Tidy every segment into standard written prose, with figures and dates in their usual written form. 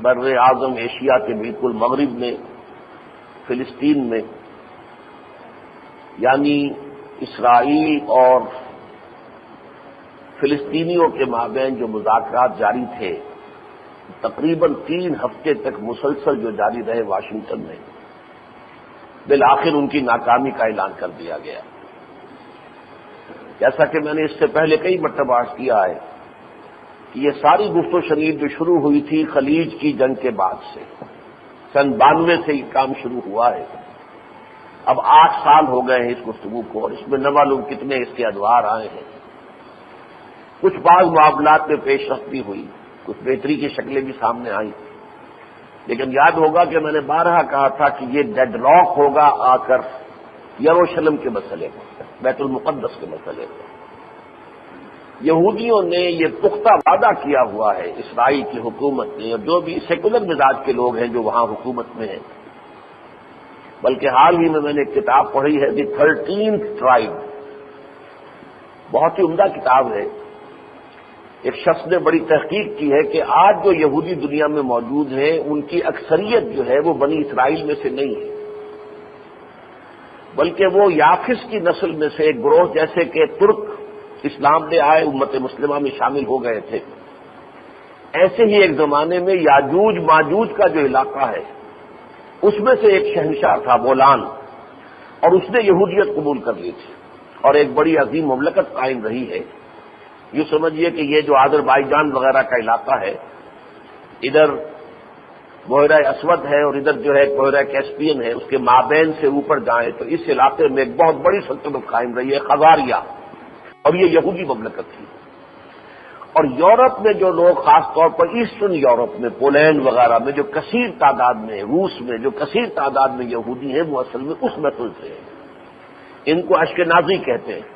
بر اعظم ایشیا کے بالکل مغرب میں فلسطین میں، یعنی اسرائیل اور فلسطینیوں کے مابین جو مذاکرات جاری تھے، تقریباً 3 ہفتے تک مسلسل جو جاری رہے واشنگٹن میں، بالآخر ان کی ناکامی کا اعلان کر دیا گیا۔ جیسا کہ میں نے اس سے پہلے کئی مرتبہ عرض کیا ہے کہ یہ ساری گفت و شنید جو شروع ہوئی تھی خلیج کی جنگ کے بعد سے، سن 92 سے یہ کام شروع ہوا ہے۔ اب 8 سال ہو گئے ہیں اس گفتگو کو، اور اس میں نہ معلوم کتنے اس کے ادوار آئے ہیں۔ کچھ بعض معاملات میں پیش رفت بھی ہوئی، کچھ بہتری کی شکلیں بھی سامنے آئیں، لیکن یاد ہوگا کہ میں نے بارہا کہا تھا کہ یہ ڈیڈ لاک ہوگا آ کر یروشلم کے مسئلے پر، بیت المقدس کے مسئلے پر۔ یہودیوں نے یہ پختہ وعدہ کیا ہوا ہے اسرائیل کی حکومت نے، اور جو بھی سیکولر مزاج کے لوگ ہیں جو وہاں حکومت میں ہیں، بلکہ حال ہی میں نے ایک کتاب پڑھی ہے دی 13th ٹرائب، بہت ہی عمدہ کتاب ہے۔ ایک شخص نے بڑی تحقیق کی ہے کہ آج جو یہودی دنیا میں موجود ہیں ان کی اکثریت جو ہے وہ بنی اسرائیل میں سے نہیں ہے، بلکہ وہ یافس کی نسل میں سے ایک گروہ، جیسے کہ ترک اسلام لے آئے امت مسلمہ میں شامل ہو گئے تھے، ایسے ہی ایک زمانے میں یاجوج ماجوج کا جو علاقہ ہے اس میں سے ایک شہنشاہ تھا بولان، اور اس نے یہودیت قبول کر لی تھی اور ایک بڑی عظیم مملکت قائم رہی ہے۔ یہ سمجھیے کہ یہ جو آذربائیجان وغیرہ کا علاقہ ہے، ادھر بحیرہ اسود ہے اور ادھر جو ہے بحیرہ کیسپین ہے، اس کے مابین سے اوپر جائیں تو اس علاقے میں ایک بہت بڑی سلطنت قائم رہی ہے خزاریہ، اور یہ یہودی مملکت تھی۔ اور یورپ میں جو لوگ، خاص طور پر ایسٹرن یورپ میں، پولینڈ وغیرہ میں جو کثیر تعداد میں، روس میں جو کثیر تعداد میں یہودی ہیں، وہ اصل میں اس نسل سے ہیں۔ ان کو اشکنازی کہتے ہیں۔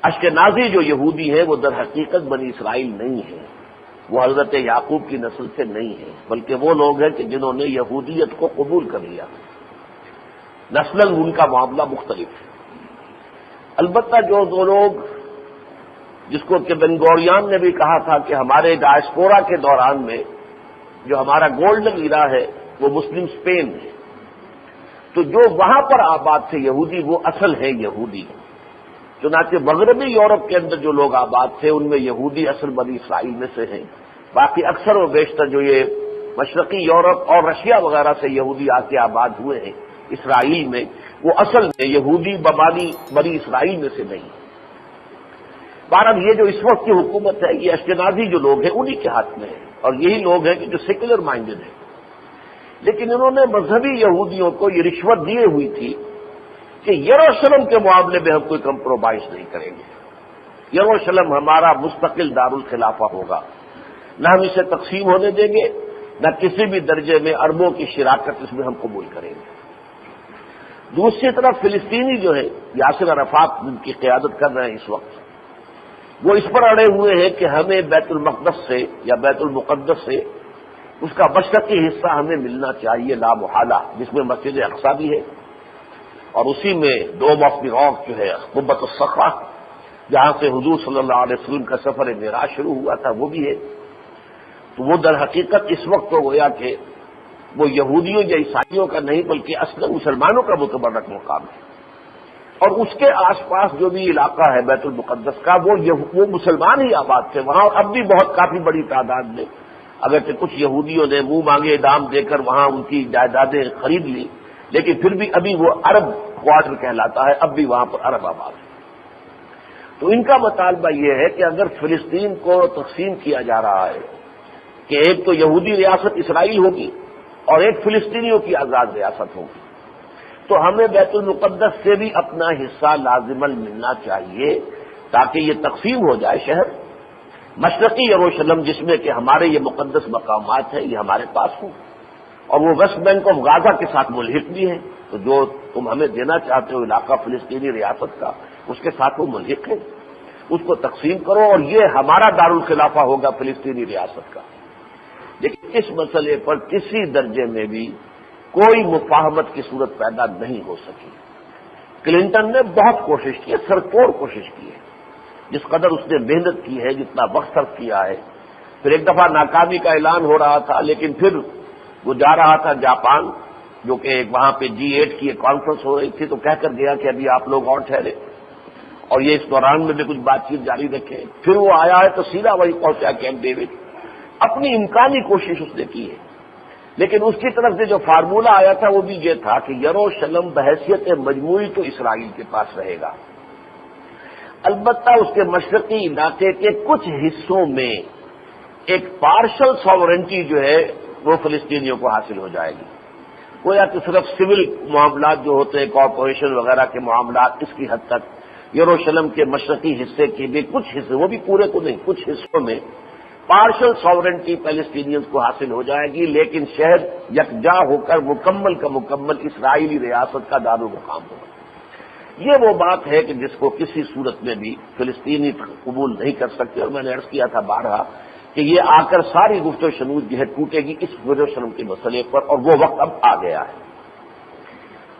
اشکنازی جو یہودی ہیں وہ در حقیقت بنی اسرائیل نہیں ہیں، وہ حضرت یعقوب کی نسل سے نہیں ہیں، بلکہ وہ لوگ ہیں کہ جنہوں نے یہودیت کو قبول کر لیا۔ نسلاً ان کا معاملہ مختلف ہے۔ البتہ جو دو لوگ، جس کو کہ بن گوریان نے بھی کہا تھا کہ ہمارے ڈائسپورا کے دوران میں جو ہمارا گولڈن ایرا ہے وہ مسلم اسپین ہے، تو جو وہاں پر آباد تھے یہودی وہ اصل ہے یہودی۔ چنانچہ مغربی یورپ کے اندر جو لوگ آباد تھے ان میں یہودی اصل بنی اسرائیل میں سے ہیں، باقی اکثر و بیشتر جو یہ مشرقی یورپ اور رشیا وغیرہ سے یہودی آ کے آباد ہوئے ہیں اسرائیل میں، وہ اصل میں یہودی بنی اسرائیل میں سے نہیں۔ بہرحال یہ جو اس وقت کی حکومت ہے، یہ اشکنازی جو لوگ ہیں انہی کے ہاتھ میں ہے، اور یہی لوگ ہیں کہ جو سیکولر مائنڈڈ ہیں، لیکن انہوں نے مذہبی یہودیوں کو یہ رشوت دی ہوئی تھی کہ یروشلم کے معاملے میں ہم کوئی کمپرومائز نہیں کریں گے، یروشلم ہمارا مستقل دارالخلافہ ہوگا، نہ ہم اسے تقسیم ہونے دیں گے، نہ کسی بھی درجے میں عربوں کی شراکت اس میں ہم قبول کریں گے۔ دوسری طرف فلسطینی جو ہے، یاسر عرفات جن کی قیادت کر رہے ہیں اس وقت، وہ اس پر اڑے ہوئے ہیں کہ ہمیں بیت المقدس سے یا بیت المقدس سے اس کا مشرقی حصہ ہمیں ملنا چاہیے لا محالہ، جس میں مسجد اقصی بھی ہے، اور اسی میں دوم آف دی راک جو ہے قبۃ الصخرہ، جہاں سے حضور صلی اللہ علیہ وسلم کا سفر معراج شروع ہوا تھا، وہ بھی ہے۔ تو وہ در حقیقت اس وقت تو گویا کہ وہ یہودیوں یا عیسائیوں کا نہیں بلکہ اصل مسلمانوں کا متبرک مقام ہے، اور اس کے آس پاس جو بھی علاقہ ہے بیت المقدس کا وہ مسلمان ہی آباد تھے وہاں، اور اب بھی بہت کافی بڑی تعداد میں، اگرچہ کچھ یہودیوں نے منہ مانگے دام دے کر وہاں ان کی جائیدادیں خرید لی، لیکن پھر بھی ابھی وہ عرب کوارٹر کہلاتا ہے، اب بھی وہاں پر عرب آباد ہے۔ تو ان کا مطالبہ یہ ہے کہ اگر فلسطین کو تقسیم کیا جا رہا ہے کہ ایک تو یہودی ریاست اسرائیل ہوگی اور ایک فلسطینیوں کی آزاد ریاست ہوگی، تو ہمیں بیت المقدس سے بھی اپنا حصہ لازماً ملنا چاہیے تاکہ یہ تقسیم ہو جائے شہر۔ مشرقی یروشلم جس میں کہ ہمارے یہ مقدس مقامات ہیں یہ ہمارے پاس ہوں، اور وہ ویسٹ بینک آف غازہ کے ساتھ ملحق بھی ہیں، تو جو تم ہمیں دینا چاہتے ہو علاقہ فلسطینی ریاست کا اس کے ساتھ وہ ملحق ہے، اس کو تقسیم کرو اور یہ ہمارا دارالخلافہ ہوگا فلسطینی ریاست کا۔ لیکن اس مسئلے پر کسی درجے میں بھی کوئی مفاہمت کی صورت پیدا نہیں ہو سکی۔ کلنٹن نے بہت کوشش کی ہے، سرتوڑ کوشش کی ہے، جس قدر اس نے محنت کی ہے، جتنا وقت صرف کیا ہے، پھر ایک دفعہ ناکامی کا اعلان ہو رہا تھا، لیکن پھر وہ جا رہا تھا جاپان، جو کہ وہاں پہ G8 کی ایک کانفرنس ہو رہی تھی، تو کہہ کر گیا کہ ابھی آپ لوگ اور ٹھہرے اور یہ اس دوران میں بھی کچھ بات چیت جاری رکھیں۔ پھر وہ آیا ہے تو سیدھا وہی پہنچا کیمپ ڈیوڈ، اپنی امکانی کوشش اس نے کی ہے، لیکن اس کی طرف سے جو فارمولہ آیا تھا وہ بھی یہ تھا کہ یروشلم بحیثیت مجموعی تو اسرائیل کے پاس رہے گا، البتہ اس کے مشرقی علاقے کے کچھ حصوں میں ایک پارشل ساورنٹی جو ہے وہ فلسطینیوں کو حاصل ہو جائے گی۔ گویا کہ صرف سول معاملات جو ہوتے ہیں، کارپوریشن وغیرہ کے معاملات، اس کی حد تک یروشلم کے مشرقی حصے کے بھی کچھ حصے، وہ بھی پورے کو نہیں، کچھ حصوں میں پارشل ساورنٹی پیلسٹینینز کو حاصل ہو جائے گی، لیکن شہر یکجا ہو کر مکمل کا مکمل اسرائیلی ریاست کا دارالمقام ہوگا۔ یہ وہ بات ہے کہ جس کو کسی صورت میں بھی فلسطینی قبول نہیں کر سکتے، اور میں نے عرض کیا تھا بارہا کہ یہ آ کر ساری گفت و شنود جو ہے ٹوٹے گی اس یروشلم کے مسئلے پر، اور وہ وقت اب آ گیا ہے۔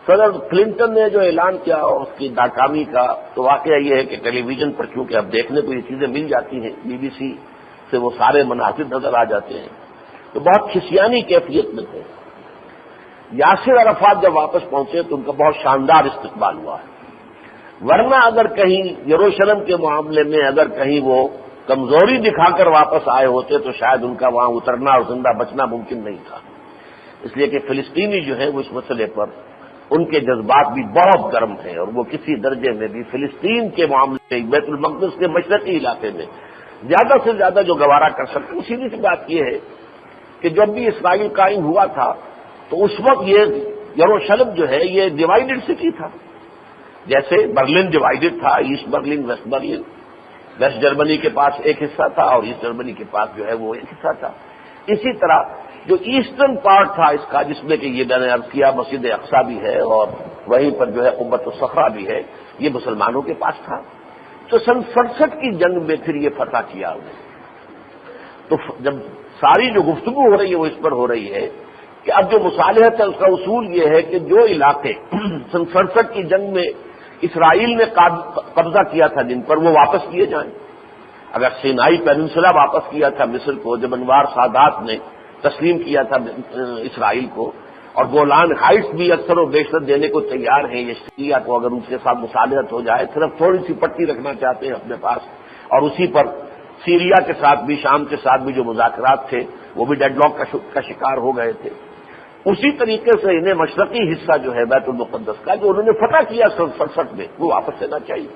صدر کلنٹن نے جو اعلان کیا اس کی ناکامی کا، تو واقعہ یہ ہے کہ ٹیلی ویژن پر چونکہ اب دیکھنے کو یہ چیزیں مل جاتی ہیں، BBC سے وہ سارے مناظر نظر آ جاتے ہیں، تو بہت کھسیانی کیفیت میں تھے۔ یاسر عرفات جب واپس پہنچے تو ان کا بہت شاندار استقبال ہوا ہے، ورنہ اگر کہیں یروشلم کے معاملے میں اگر کہیں وہ کمزوری دکھا کر واپس آئے ہوتے تو شاید ان کا وہاں اترنا اور زندہ بچنا ممکن نہیں تھا، اس لیے کہ فلسطینی جو ہے وہ اس مسئلے پر ان کے جذبات بھی بہت گرم ہیں، اور وہ کسی درجے میں بھی فلسطین کے معاملے میں بیت المقدس کے مشرقی علاقے میں زیادہ سے زیادہ جو گوارا کر سکتے ہیں۔ سیدھی سی بات یہ ہے کہ جب بھی اسرائیل قائم ہوا تھا تو اس وقت یہ یروشلم جو ہے یہ ڈیوائیڈڈ سٹی تھا، جیسے برلن ڈیوائیڈڈ تھا، east Berlin, west Berlin, west Germany کے پاس ایک حصہ تھا اور ایسٹ جرمنی کے پاس جو ہے وہ ایک حصہ تھا۔ اسی طرح جو ایسٹرن پارٹ تھا اس کا، جس میں کہ یہ میں نے عرض کیا مسجد اقصی بھی ہے اور وہیں پر جو ہے قبۃ الصخرہ بھی ہے، یہ مسلمانوں کے پاس تھا۔ تو سن 67 کی جنگ میں پھر یہ فتح کیا انہیں۔ تو جب ساری جو گفتگو ہو رہی ہے وہ اس پر ہو رہی ہے کہ اب جو مصالحت ہے اس کا اصول یہ ہے کہ جو علاقے سن 67 کی جنگ میں اسرائیل نے قبضہ کیا تھا جن پر، وہ واپس کیے جائیں۔ اگر سینائی پیننسلا واپس کیا تھا مصر کو، جب انوار سادات نے تسلیم کیا تھا اسرائیل کو، اور گولان ہائٹس بھی اکثر و بیشتر دینے کو تیار ہیں یہ سیریا کو، اگر ان کے ساتھ مصالحت ہو جائے، صرف تھوڑی سی پٹی رکھنا چاہتے ہیں اپنے پاس، اور اسی پر سیریا کے ساتھ بھی، شام کے ساتھ بھی جو مذاکرات تھے وہ بھی ڈیڈ لاک کا شکار ہو گئے تھے۔ اسی طریقے سے انہیں مشرقی حصہ جو ہے بیت المقدس کا، جو انہوں نے فتح کیا 67 میں، وہ واپس لینا چاہیے۔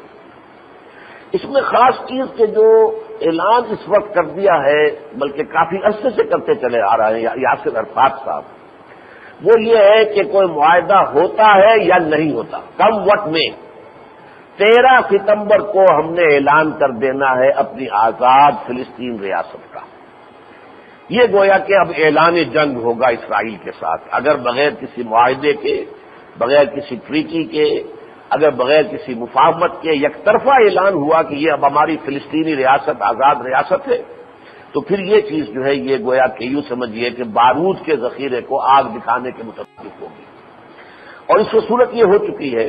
اس میں خاص چیز کہ جو اعلان اس وقت کر دیا ہے، بلکہ کافی عرصے سے کرتے چلے آ رہے ہیں یاسر عرفات صاحب، وہ یہ ہے کہ کوئی معاہدہ ہوتا ہے یا نہیں ہوتا، کم وقت میں 13 ستمبر کو ہم نے اعلان کر دینا ہے اپنی آزاد فلسطین ریاست کا۔ یہ گویا کہ اب اعلان جنگ ہوگا اسرائیل کے ساتھ، اگر بغیر کسی معاہدے کے، بغیر کسی ٹریٹی کے، اگر بغیر کسی مفاہمت کے یک طرفہ اعلان ہوا کہ یہ اب ہماری فلسطینی ریاست آزاد ریاست ہے، تو پھر یہ چیز جو ہے یہ گویا کہ یوں سمجھیے کہ بارود کے ذخیرے کو آگ دکھانے کے متفق ہوگی۔ اور اس کی صورت یہ ہو چکی ہے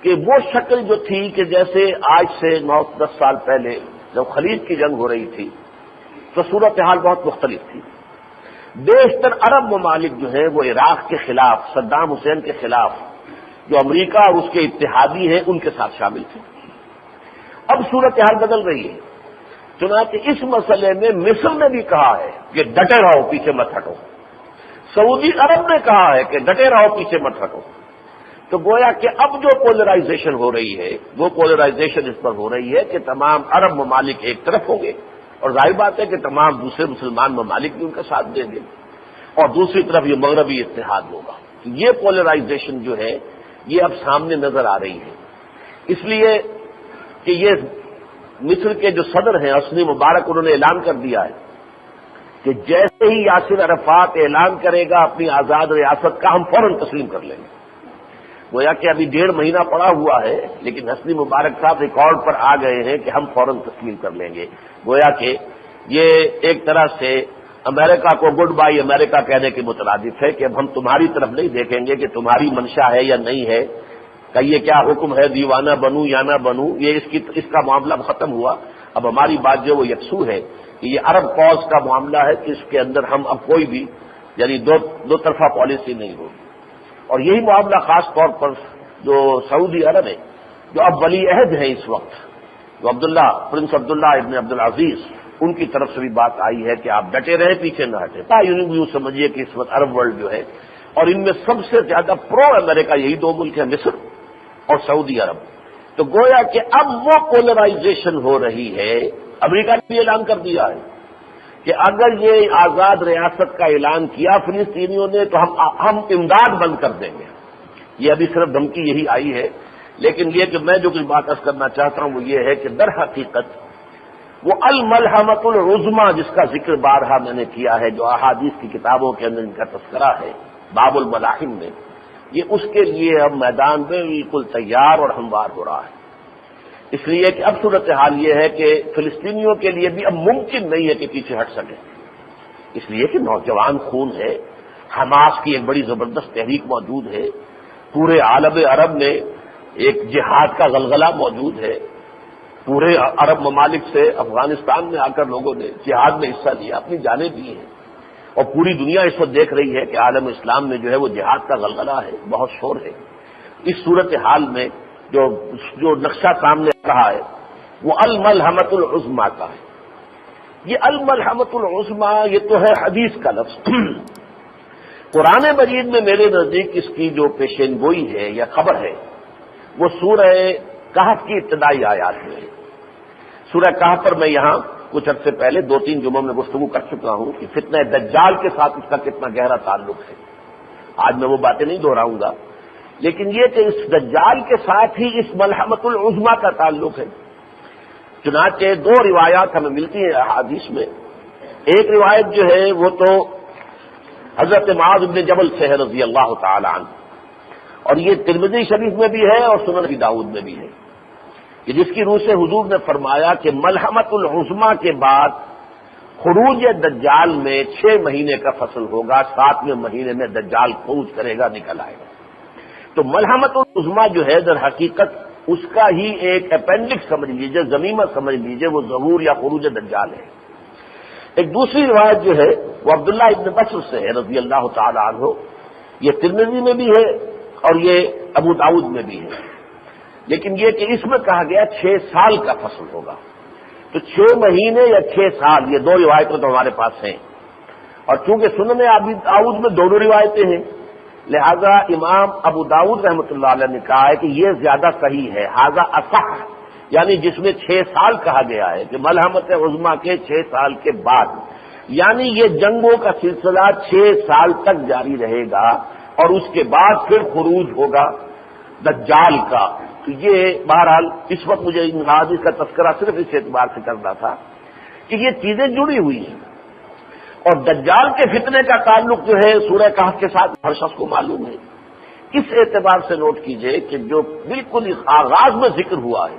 کہ وہ شکل جو تھی کہ جیسے آج سے 9-10 سال پہلے جب خلیج کی جنگ ہو رہی تھی تو صورتحال بہت مختلف تھی۔ بیشتر عرب ممالک جو ہیں وہ عراق کے خلاف، صدام حسین کے خلاف، جو امریکہ اور اس کے اتحادی ہیں ان کے ساتھ شامل تھے۔ اب صورتحال بدل رہی ہے، چنانچہ اس مسئلے میں مصر نے بھی کہا ہے کہ ڈٹے رہو، پیچھے مت ہٹو، سعودی عرب نے کہا ہے کہ ڈٹے رہو، پیچھے مت ہٹو۔ تو گویا کہ اب جو پولرائزیشن ہو رہی ہے وہ پولرائزیشن اس پر ہو رہی ہے کہ تمام عرب ممالک ایک طرف ہوں گے، اور ظاہر بات ہے کہ تمام دوسرے مسلمان ممالک بھی ان کا ساتھ دیں گے، اور دوسری طرف یہ مغربی اتحاد ہوگا۔ یہ پولرائزیشن جو ہے یہ اب سامنے نظر آ رہی ہے، اس لیے کہ یہ مصر کے جو صدر ہیں حسنی مبارک، انہوں نے اعلان کر دیا ہے کہ جیسے ہی یاسر عرفات اعلان کرے گا اپنی آزاد ریاست کا، ہم فوراً تسلیم کر لیں گے۔ گویا کہ ابھی 1.5 مہینہ پڑا ہوا ہے، لیکن حسنی مبارک صاحب ریکارڈ پر آ گئے ہیں کہ ہم فوراً تسلیم کر لیں گے۔ گویا کہ یہ ایک طرح سے امریکہ کو گڈ بائی امریکہ کہنے کے مترادف ہے کہ اب ہم تمہاری طرف نہیں دیکھیں گے کہ تمہاری منشا ہے یا نہیں ہے، کہ یہ کیا حکم ہے، دیوانہ بنوں یا نہ بنوں، یہ اس کا معاملہ ختم ہوا۔ اب ہماری بات جو وہ یکسو ہے کہ یہ عرب کاز کا معاملہ ہے کہ اس کے اندر ہم اب کوئی بھی یعنی دو طرفہ پالیسی نہیں ہوگی. اور یہی معاملہ خاص طور پر جو سعودی عرب ہے جو اب ولی عہد ہیں اس وقت، جو پرنس عبداللہ ابن عبدالعزیز، ان کی طرف سے بھی بات آئی ہے کہ آپ ڈٹے رہیں، پیچھے نہ ہٹیں. یوں سمجھیے کہ اس وقت عرب ورلڈ جو ہے، اور ان میں سب سے زیادہ پرو امریکہ یہی دو ملک ہیں، مصر اور سعودی عرب. تو گویا کہ اب وہ پولرائزیشن ہو رہی ہے. امریکہ نے بھی اعلان کر دیا ہے کہ اگر یہ آزاد ریاست کا اعلان کیا فلسطینیوں نے تو ہم امداد بند کر دیں گے. یہ ابھی صرف دھمکی یہی آئی ہے، لیکن یہ کہ میں جو کچھ بات عرض کرنا چاہتا ہوں وہ یہ ہے کہ در حقیقت وہ الملحمۃ العظمیٰ جس کا ذکر بارہا میں نے کیا ہے، جو احادیث کی کتابوں کے اندر ان کا تذکرہ ہے باب الملاحم میں، یہ اس کے لیے اب میدان میں بالکل تیار اور ہموار ہو رہا ہے. اس لیے کہ اب صورتحال یہ ہے کہ فلسطینیوں کے لیے بھی اب ممکن نہیں ہے کہ پیچھے ہٹ سکے، اس لیے کہ نوجوان خون ہے، حماس کی ایک بڑی زبردست تحریک موجود ہے، پورے عالم عرب میں ایک جہاد کا غلغلہ موجود ہے. پورے عرب ممالک سے افغانستان میں آ کر لوگوں نے جہاد میں حصہ لیا، اپنی جانیں دی ہیں، اور پوری دنیا اس وقت دیکھ رہی ہے کہ عالم اسلام میں جو ہے وہ جہاد کا غلغلہ ہے، بہت شور ہے. اس صورتحال میں جو نقشہ سامنے آ رہا ہے وہ الملحمۃ العظمیٰ کا ہے. یہ الملحمۃ العظمیٰ یہ تو ہے حدیث کا لفظ. قرآن مجید میں میرے نزدیک اس کی جو پیشین گوئی ہے یا خبر ہے وہ سورہ کہف کی ابتدائی آیات میں ہے. سورہ کہف پر میں یہاں کچھ عرصے پہلے 2-3 جمعوں میں گفتگو کر چکا ہوں کہ فتنہ دجال کے ساتھ اس کا کتنا گہرا تعلق ہے. آج میں وہ باتیں نہیں دہراؤں گا، لیکن یہ کہ اس دجال کے ساتھ ہی اس ملحمۃ العظمیٰ کا تعلق ہے. چنانچہ 2 روایات ہمیں ملتی ہیں احادیث میں. ایک روایت جو ہے وہ تو حضرت معاذ بن جبل سے ہے رضی اللہ تعالی عنہ، اور یہ ترمذی شریف میں بھی ہے اور سنن ابی داؤد میں بھی ہے، کہ جس کی روح سے حضور نے فرمایا کہ ملحمۃ العظمیٰ کے بعد خروج دجال میں 6 مہینے کا فصل ہوگا، 7ویں مہینے میں دجال خروج کرے گا، نکل آئے گا. تو ملحمۃ العظمیٰ جو ہے در حقیقت اس کا ہی ایک اپینڈکس سمجھ لیجئے، ضمیمہ سمجھ لیجئے، وہ ظہور یا خروج دجال ہے. ایک دوسری روایت جو ہے وہ عبداللہ ابن بشر سے ہے رضی اللہ تعالی عنہ، یہ ترمذی میں بھی ہے اور یہ ابو داؤد میں بھی ہے. لیکن یہ کہ اس میں کہا گیا 6 سال کا فصل ہوگا. تو 6 مہینے یا 6 سال یہ 2 روایتیں تو ہمارے پاس ہیں، اور چونکہ سنن ابی داؤد میں دونوں روایتیں ہیں لہذا امام ابو داؤد رحمۃ اللہ علیہ نے کہا ہے کہ یہ زیادہ صحیح ہے، ھذا اصح، یعنی جس میں 6 سال کہا گیا ہے کہ ملحمت عظمیٰ کے 6 سال کے بعد، یعنی یہ جنگوں کا سلسلہ 6 سال تک جاری رہے گا اور اس کے بعد پھر خروج ہوگا دجال کا. تو یہ بہرحال اس وقت مجھے ان حدیث کا تذکرہ صرف اس اعتبار سے کرنا تھا کہ یہ چیزیں جڑی ہوئی ہیں، اور دجال کے فتنے کا تعلق جو ہے سورہ کہف کے ساتھ ہر شخص کو معلوم ہے. اس اعتبار سے نوٹ کیجئے کہ جو بالکل آغاز میں ذکر ہوا ہے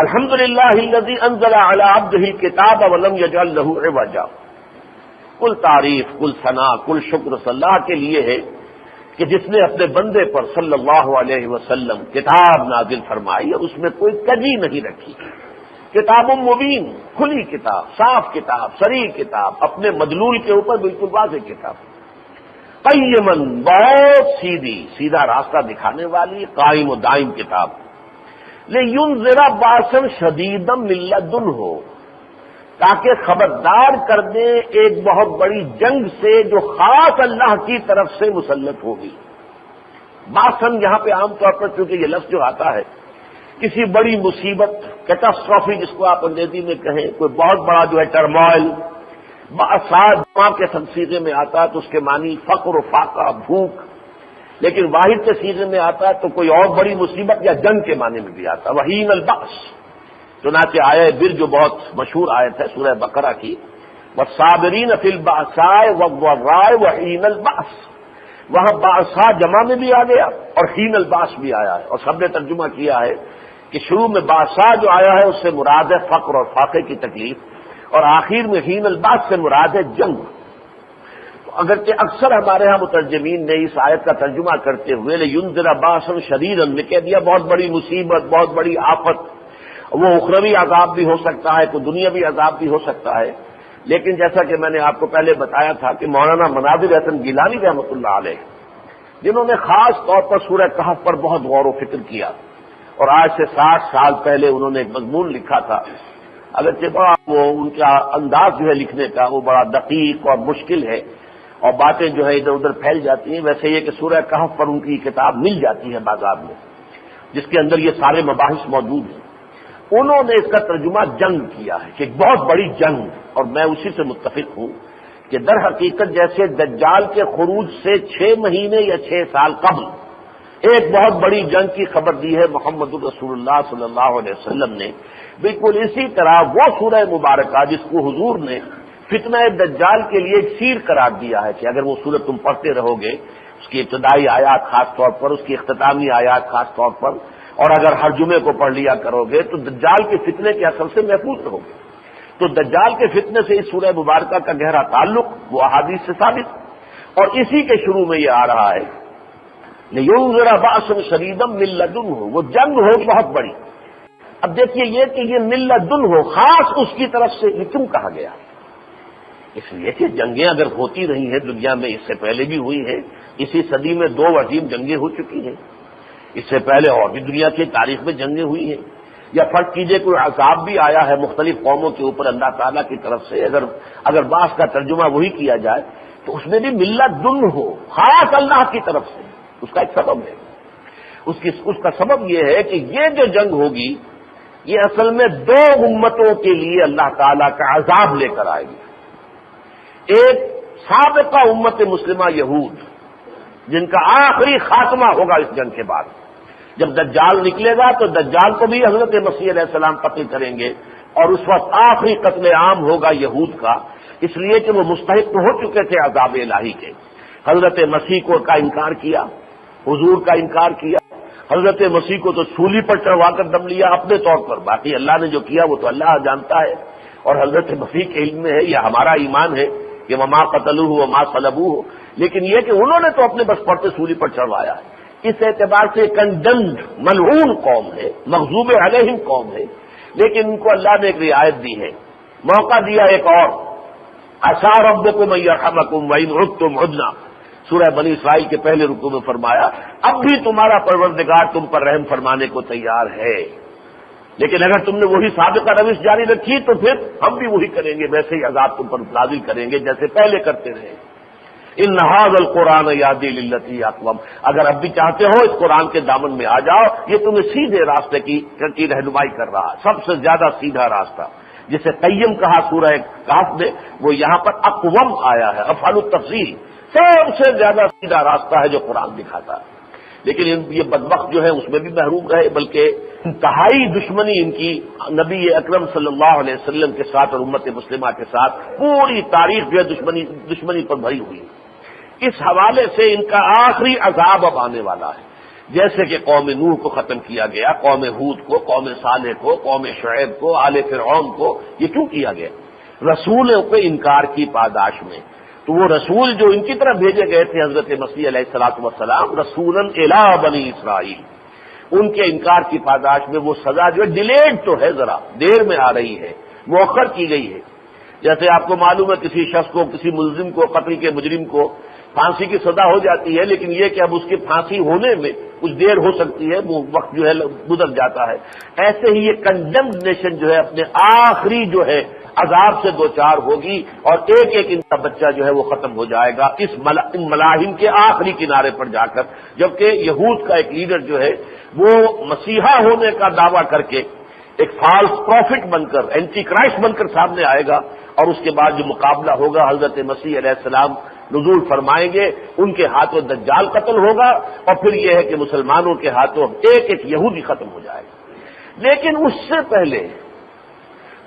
الحمدللہ الذی انزل علی عبدہ الکتاب ولم یجعل لہ عوجا، کل تعریف، کل ثنا، کل شکر اللہ کے لیے ہے کہ جس نے اپنے بندے پر صلی اللہ علیہ وسلم کتاب نازل فرمائی اور اس میں کوئی کجی نہیں رکھی. کتاب مبین، کھلی کتاب، صاف کتاب، صریح کتاب، اپنے مدلول کے اوپر بالکل واضح کتاب، قیمن، بہت سیدھا راستہ دکھانے والی قائم و دائم کتاب، لینذر باسا شدیدا من لدنہ، تاکہ خبردار کر دیں ایک بہت بڑی جنگ سے جو خاص اللہ کی طرف سے مسلط ہوگی. باسن یہاں پہ عام طور پر چونکہ یہ لفظ جو آتا ہے کسی بڑی مصیبت، کیٹاسٹرافی جس کو آپ انگریزی میں کہیں، کوئی بہت بڑا جو ہے ٹرموائل، باساد کے صیغے میں آتا ہے تو اس کے معنی فقر و فاقہ، بھوک، لیکن واحد کے صیغے میں آتا ہے تو کوئی اور بڑی مصیبت یا جنگ کے معنی میں بھی آتا ہے. وحین البأس، چنانچہ آیہ بر جو بہت مشہور آیت ہے سورہ بقرہ کی، والصابرین فی البأساء والضراء وحین البأس، وہاں بأساء جمع میں بھی آ گیا اور حین البأس بھی آیا ہے، اور سب نے ترجمہ کیا ہے کہ شروع میں بأساء جو آیا ہے اس سے مراد ہے فقر اور فاقے کی تکلیف، اور آخر میں حین البأس سے مراد ہے جنگ. اگرچہ اکثر ہمارے ہاں مترجمین نے اس آیت کا ترجمہ کرتے ہوئے لینذر باسا شدیدا نے کہہ دیا بہت بڑی مصیبت، بہت بڑی آفت، وہ اخروی عذاب بھی ہو سکتا ہے، کوئی دنیاوی عذاب بھی ہو سکتا ہے، لیکن جیسا کہ میں نے آپ کو پہلے بتایا تھا کہ مولانا مناظر حسن گیلانی رحمۃ اللہ علیہ، جنہوں نے خاص طور پر سورہ کہف پر بہت غور و فکر کیا، اور آج سے 60 سال پہلے انہوں نے ایک مضمون لکھا تھا، اگرچہ بڑا وہ ان کا انداز جو ہے لکھنے کا وہ بڑا دقیق اور مشکل ہے، اور باتیں جو ہے ادھر ادھر پھیل جاتی ہیں، ویسے یہ کہ سورہ کہف پر ان کی کتاب مل جاتی ہے بازار میں، جس کے اندر یہ سارے مباحث موجود ہیں۔ انہوں نے اس کا ترجمہ جنگ کیا ہے کہ ایک بہت بڑی جنگ، اور میں اسی سے متفق ہوں کہ در حقیقت جیسے دجال کے خروج سے 6 مہینے یا 6 سال قبل ایک بہت بڑی جنگ کی خبر دی ہے محمد رسول اللہ صلی اللہ علیہ وسلم نے، بالکل اسی طرح وہ سورہ مبارکہ جس کو حضور نے فتنہ دجال کے لیے ایک سیر قرار دیا ہے کہ اگر وہ سورت تم پڑھتے رہو گے، اس کی ابتدائی آیات خاص طور پر، اس کی اختتامی آیات خاص طور پر، اور اگر ہر جمعے کو پڑھ لیا کرو گے تو دجال کے فتنے کے اثر سے محفوظ رہو گے۔ تو دجال کے فتنے سے اس سورہ مبارکہ کا گہرا تعلق وہ احادیث سے ثابت، اور اسی کے شروع میں یہ آ رہا ہے لِيُنذِرَ بَأْسًا شَدِيدًا مِن لَّدُنْهُ، وہ جنگ ہو بہت بڑی۔ اب دیکھیے یہ کہ یہ من لدن ہو، خاص اس کی طرف سے یہ کیوں کہا گیا؟ اس لیے کہ جنگیں اگر ہوتی رہی ہیں دنیا میں، اس سے پہلے بھی ہوئی ہیں، اسی صدی میں 2 عظیم جنگیں ہو چکی ہیں، اس سے پہلے اور بھی دنیا کی تاریخ میں جنگیں ہوئی ہیں، یا فرض کیجئے کوئی عذاب بھی آیا ہے مختلف قوموں کے اوپر اللہ تعالیٰ کی طرف سے، اگر بعض کا ترجمہ وہی کیا جائے تو اس میں بھی ملت دن ہو، خاص اللہ کی طرف سے، اس کا ایک سبب ہے۔ اس کا سبب یہ ہے کہ یہ جو جنگ ہوگی یہ اصل میں 2 امتوں کے لیے اللہ تعالیٰ کا عذاب لے کر آئے گی۔ ایک سابقہ امت مسلمہ یہود، جن کا آخری خاتمہ ہوگا اس جنگ کے بعد، جب دجال نکلے گا تو دجال کو بھی حضرت مسیح علیہ السلام قتل کریں گے، اور اس وقت آخری قتل عام ہوگا یہود کا، اس لیے کہ وہ مستحق تو ہو چکے تھے عذاب الہی کے۔ حضرت مسیح کو کا انکار کیا، حضور کا انکار کیا، حضرت مسیح کو تو سولی پر چڑھوا کر دم لیا اپنے طور پر، باقی اللہ نے جو کیا وہ تو اللہ جانتا ہے، اور حضرت مسیح کے علم میں ہے، یہ ہمارا ایمان ہے کہ وما قتلوہ وما صلبوہ، لیکن یہ کہ انہوں نے تو اپنے بس پڑتے سولی پر چڑھوایا ہے۔ اس اعتبار سے کنڈمڈ ملعون قوم ہے، مغضوب علیہم قوم ہے، لیکن ان کو اللہ نے ایک رعایت دی ہے، موقع دیا ایک اور، عسیٰ ربکم ان یرحمکم وان عدتم عدنا، سورہ بنی اسرائیل کے پہلے رکوع میں فرمایا اب بھی تمہارا پروردگار تم پر رحم فرمانے کو تیار ہے، لیکن اگر تم نے وہی سابقہ روش جاری رکھی تو پھر ہم بھی وہی کریں گے، ویسے ہی عذاب تم پر نازل کریں گے جیسے پہلے کرتے رہے۔ ان ھذا القرآن یہدی للتی اقوم، اگر اب بھی چاہتے ہو اس قرآن کے دامن میں آ جاؤ، یہ تمہیں سیدھے راستے کی رہنمائی کر رہا ہے، سب سے زیادہ سیدھا راستہ، جسے قیم کہا سورہ کہف میں، وہ یہاں پر اقوم آیا ہے، افعال التفضیل، سب سے زیادہ سیدھا راستہ ہے جو قرآن دکھاتا ہے۔ لیکن یہ بدبخت جو ہے اس میں بھی محروم رہے، بلکہ انتہائی دشمنی ان کی نبی اکرم صلی اللہ علیہ وسلم کے ساتھ اور امت مسلمہ کے ساتھ پوری تاریخ جو ہے دشمنی پر بھری ہوئی۔ اس حوالے سے ان کا آخری عذاب اب آنے والا ہے، جیسے کہ قوم نوح کو ختم کیا گیا، قوم ہود کو، قوم صالح کو، قوم شعیب کو، آل فرعون کو، یہ کیوں کیا گیا؟ رسولوں کے انکار کی پاداش میں۔ تو وہ رسول جو ان کی طرف بھیجے گئے تھے حضرت مسیح علیہ الصلوۃ والسلام، رسولاً الی بنی اسرائیل، ان کے انکار کی پاداش میں وہ سزا جو ہے ڈیلیڈ تو ہے، ذرا دیر میں آ رہی ہے، مؤخر کی گئی ہے۔ جیسے آپ کو معلوم ہے کسی شخص کو، کسی ملزم کو، قتل کے مجرم کو پھانسی کی سزا ہو جاتی ہے، لیکن یہ کہ اب اس کی پھانسی ہونے میں کچھ دیر ہو سکتی ہے، وہ وقت جو ہے گزر جاتا ہے۔ ایسے ہی یہ کنڈمڈ نیشن جو ہے اپنے آخری جو ہے عذاب سے دوچار ہوگی، اور ایک ایک ان کا بچہ جو ہے وہ ختم ہو جائے گا ان ملاحم کے آخری کنارے پر جا کر، جبکہ یہود کا ایک لیڈر جو ہے وہ مسیحا ہونے کا دعویٰ کر کے ایک فالس پروفٹ بن کر، اینٹی کرائسٹ بن کر سامنے آئے گا، اور اس کے بعد جو مقابلہ ہوگا حضرت مسیح علیہ السلام نزول فرمائیں گے، ان کے ہاتھوں دجال قتل ہوگا، اور پھر یہ ہے کہ مسلمانوں کے ہاتھوں ایک ایک یہودی ختم ہو جائے گا۔ لیکن اس سے پہلے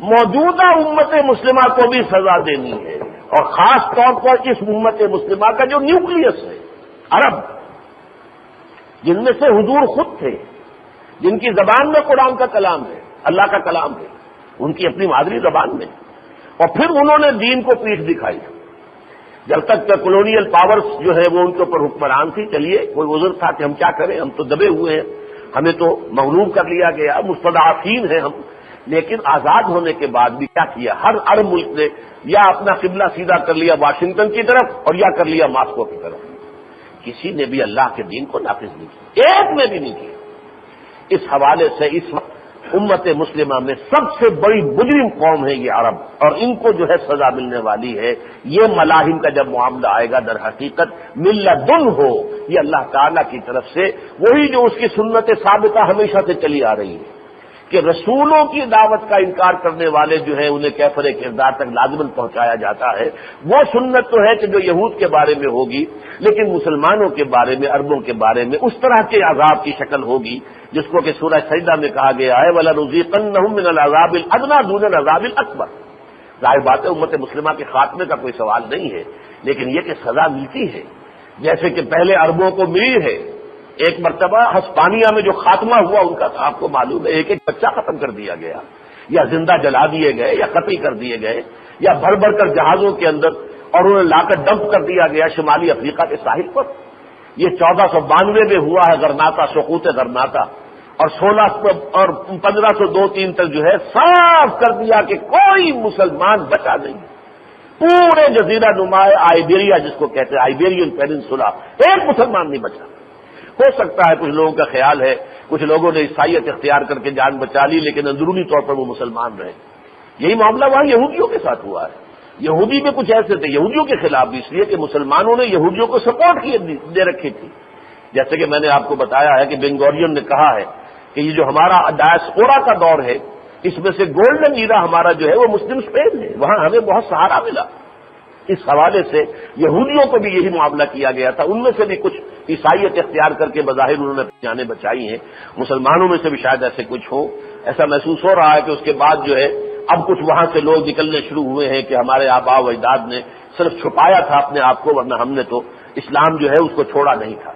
موجودہ امت مسلمہ کو بھی سزا دینی ہے، اور خاص طور پر اس امت مسلمہ کا جو نیوکلیس ہے، عرب، جن میں سے حضور خود تھے، جن کی زبان میں قرآن کا کلام ہے، اللہ کا کلام ہے، ان کی اپنی مادری زبان میں، اور پھر انہوں نے دین کو پیٹھ دکھائی۔ جب تک کولونیل پاورز جو ہے وہ ان کے اوپر حکمران تھی، چلیے کوئی عذر تھا کہ ہم کیا کریں، ہم تو دبے ہوئے ہیں، ہمیں تو مغلوب کر لیا گیا، مستضعفین ہیں ہم، لیکن آزاد ہونے کے بعد بھی کیا کیا؟ ہر عرب ملک نے یا اپنا قبلہ سیدھا کر لیا واشنگٹن کی طرف اور یا کر لیا ماسکو کی طرف. کسی نے بھی اللہ کے دین کو نافذ نہیں کیا، ایک نے بھی نہیں کیا. اس حوالے سے اس وقت امت مسلمہ میں سب سے بڑی مجرم قوم ہے یہ عرب، اور ان کو جو ہے سزا ملنے والی ہے. یہ ملاحم کا جب معاملہ آئے گا در حقیقت ملدن ہو، یہ اللہ تعالیٰ کی طرف سے وہی جو اس کی سنت ثابتہ ہمیشہ سے چلی آ رہی ہے کہ رسولوں کی دعوت کا انکار کرنے والے جو ہیں انہیں کیفر کردار تک لازماً پہنچایا جاتا ہے. وہ سنت تو ہے کہ جو یہود کے بارے میں ہوگی، لیکن مسلمانوں کے بارے میں، عربوں کے بارے میں اس طرح کے عذاب کی شکل ہوگی جس کو کہ سورہ سجدہ میں کہا گیا ہے وَلَنُذِيقَنَّهُم مِّنَ الْعَذَابِ الْأَدْنَىٰ دُونَ الْعَذَابِ الْأَكْبَرِ. ظاہر بات ہے امت مسلمہ کے خاتمے کا کوئی سوال نہیں ہے، لیکن یہ کہ سزا ملتی ہے جیسے کہ پہلے عربوں کو ملی ہے. ایک مرتبہ ہسپانیہ میں جو خاتمہ ہوا ان کا تو آپ کو معلوم ہے، ایک ایک بچہ ختم کر دیا گیا، یا زندہ جلا دیے گئے یا قتل کر دیے گئے، یا بھر بھر کر جہازوں کے اندر اور انہیں لا کر ڈمپ کر دیا گیا شمالی افریقہ کے ساحل پر. یہ 1492 میں ہوا ہے غرناطہ، سقوط غرناطہ، اور 1502-3 تک جو ہے صاف کر دیا کہ کوئی مسلمان بچا نہیں. پورے جزیرہ نما آئیبیریا جس کو کہتے ہیں آئیبیرین پیننسولا، ایک مسلمان نہیں بچا. ہو سکتا ہے کچھ لوگوں کا خیال ہے کچھ لوگوں نے عیسائیت اختیار کر کے جان بچا لی، لیکن اندرونی طور پر وہ مسلمان رہے. یہی معاملہ وہاں یہودیوں کے ساتھ ہوا ہے. یہودی میں کچھ ایسے تھے یہودیوں کے خلاف بھی، اس لیے کہ مسلمانوں نے یہودیوں کو سپورٹ دے رکھی تھی. جیسے کہ میں نے آپ کو بتایا ہے کہ بن گورین نے کہا ہے کہ یہ جو ہمارا ڈائسپورا کا دور ہے اس میں سے گولڈن ایرا ہمارا جو ہے وہ مسلم اسپین ہے، وہاں ہمیں بہت سہارا ملا. اس حوالے سے یہودیوں کو بھی یہی معاملہ کیا گیا تھا. ان میں سے بھی کچھ عیسائیت اختیار کر کے بظاہر انہوں نے جانیں بچائی ہیں. مسلمانوں میں سے بھی شاید ایسے کچھ ہو. ایسا محسوس ہو رہا ہے کہ اس کے بعد جو ہے اب کچھ وہاں سے لوگ نکلنے شروع ہوئے ہیں کہ ہمارے آباء و اجداد نے صرف چھپایا تھا اپنے آپ کو، ورنہ ہم نے تو اسلام جو ہے اس کو چھوڑا نہیں تھا.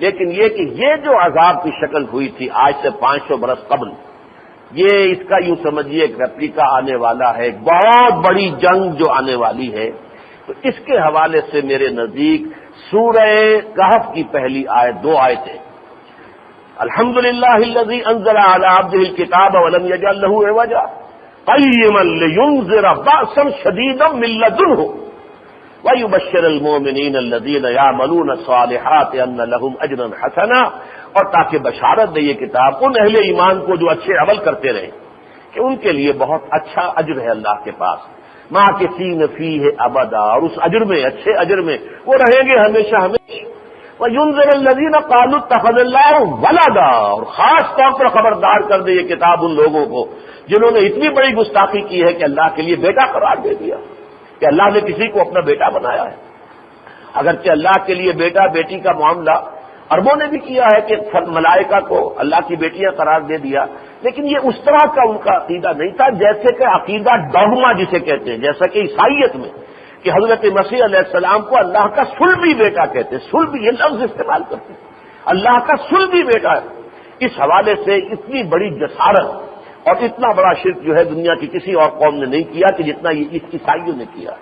لیکن یہ کہ یہ جو عذاب کی شکل ہوئی تھی آج سے 500 برس قبل، یہ اس کا یوں سمجھیے ایک ریپلیکا آنے والا ہے، بہت بڑی جنگ جو آنے والی ہے. تو اس کے حوالے سے میرے نزدیک سورہ کہف کی پہلی آیت، 2 آیتیں، الحمدللہ الذی انزل علی عبدہ الکتاب ولم یجعل لہ عوجا قیما لینذر بأسا شدیدا من لدنہ ویبشر المؤمنین الذین یعملون الصالحات ان لہم اجرا حسنا، اور تاکہ بشارت دے یہ کتاب ان اہل ایمان کو جو اچھے عمل کرتے رہیں کہ ان کے لیے بہت اچھا اجر ہے اللہ کے پاس. ماکثین فیہ ابدا، اور اس اجر میں، اچھے اجر میں وہ رہیں گے ہمیشہ ہمیشہ. وینذر الذین قالوا اتخذ اللہ ولدا، اور خاص طور پر خبردار کر دے یہ کتاب ان لوگوں کو جنہوں نے اتنی بڑی گستاخی کی ہے کہ اللہ کے لیے بیٹا قرار دے دیا، کہ اللہ نے کسی کو اپنا بیٹا بنایا ہے. اگرچہ اللہ کے لیے بیٹا بیٹی کا معاملہ عربوں نے بھی کیا ہے کہ ملائکہ کو اللہ کی بیٹیاں قرار دے دیا، لیکن یہ اس طرح کا ان کا عقیدہ نہیں تھا جیسے کہ عقیدہ ڈوگما جسے کہتے ہیں، جیسا کہ عیسائیت میں کہ حضرت مسیح علیہ السلام کو اللہ کا صلبی بیٹا کہتے ہیں. صلبی، یہ لفظ استعمال کرتے ہیں، اللہ کا صلبی بیٹا ہے. اس حوالے سے اتنی بڑی جسارت اور اتنا بڑا شرک جو ہے دنیا کی کسی اور قوم نے نہیں کیا کہ جتنا یہ عیسائیوں نے کیا.